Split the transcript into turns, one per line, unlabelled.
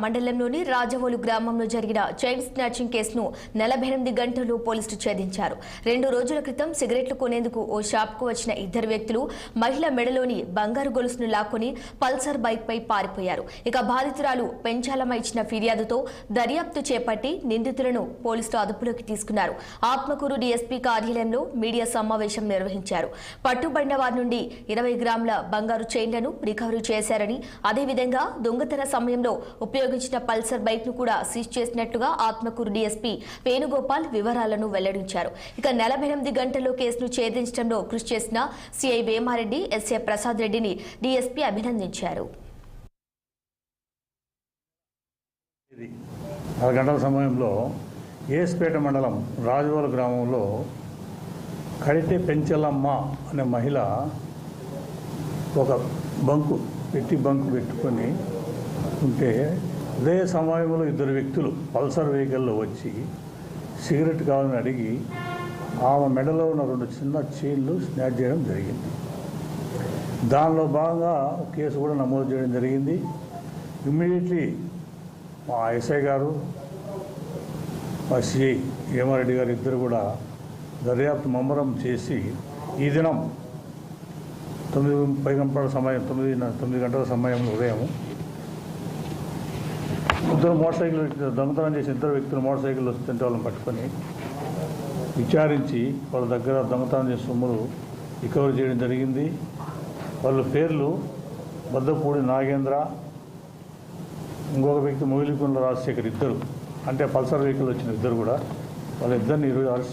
మండలంలోని రాజవోలు గ్రామంలో జరిగిన చైన్ స్నాచింగ్ కేసును 48 గంటల్లో పోలీసులు ఛేదించారు. 2 రోజుల క్రితం సిగరెట్లు కొనేందుకు ఓ షాప్కు వచ్చిన ఇద్దరు వ్యక్తులు మహిళ మెడలోని బంగారు గొలుసును లాక్కొని పల్సర్ బైక్పై పారిపోయారు. ఇక బాధితురాలు పెంచాలమ్మ ఇచ్చిన ఫిర్యాదుతో దర్యాప్తు చేపట్టి నిందితులను పోలీసులు అదుపులోకి తీసుకున్నారు. ఆత్మకూరు డీఎస్పీ కార్యాలయంలో మీడియా సమావేశం నిర్వహించారు. పట్టుబడిన వారి నుండి 20 గ్రాముల బంగారు చైన్లను రికవరీ చేశారని, అదేవిధంగా దొంగతన సమయంలో ఉపయోగించిన పల్సర్ బైక్ ను కూడా సీజ్ చేసినట్లుగా ఆత్మకూరు డీఎస్పీ వేణుగోపాల్ వివరాలను వెల్లడించారు. ఇక 48 గంటల్లో కేసును ఛేదించడంలో కృషి చేసిన సిఐ వేమారెడ్డి, ఎస్ఏ ప్రసాద్ రెడ్డిని డీఎస్పీ అభినందించారు.
6 గంటల సమయంలో ఏస్పేట మండలం రాజవోలు గ్రామంలో కడితే పెంచలమ్మ అనే మహిళ ఒక బంకు పెట్టుకొని ఉంటే అదే సమయంలో 2 వ్యక్తులు పల్సర్ వెహికల్లో వచ్చి సిగరెట్ కావాలని అడిగి ఆమె మెడలో ఉన్న 2 చిన్న చైన్లు స్నాచ్ చేయడం జరిగింది. దానిలో భాగంగా కేసు కూడా నమోదు చేయడం జరిగింది. ఇమ్మీడియట్లీ మా ఎస్ఐ గారు, మా సిఐ వేమారెడ్డి గారు ఇద్దరు కూడా దర్యాప్తు ముమ్మరం చేసి ఈ దినం 9 గంటల సమయంలో ఉదయం ఇద్దరు మోటార్ సైకిల్ దొంగతనం చేసి 2 వ్యక్తులు మోటార్ సైకిల్ వస్తుంటే వాళ్ళని పట్టుకొని విచారించి వాళ్ళ దగ్గర దొంగతనం చేసే సొమ్ములు రికవరీ చేయడం జరిగింది. వాళ్ళ పేర్లు బద్దపూడి నాగేంద్ర, ఇంకొక వ్యక్తి మొగిలికుండ్ల రాజశేఖర్, ఇద్దరు అంటే పల్సర్ వెహికల్ వచ్చిన ఇద్దరు కూడా వాళ్ళిద్దరిని ఈరోజు అరెస్ట్